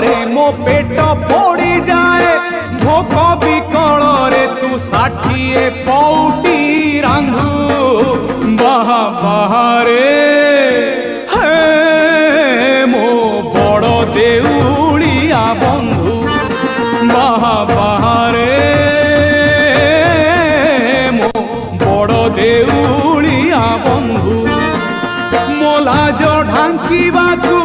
रे मो पेट पोड़ी जाए भोक विकल रे तू 60 पौटी रांधु बाहा बाहारे हे मो बड़ देउलिया बंधु बाहा बाहारे मो बड़ देउलिया बंधु मोला जो ढांकी बाकू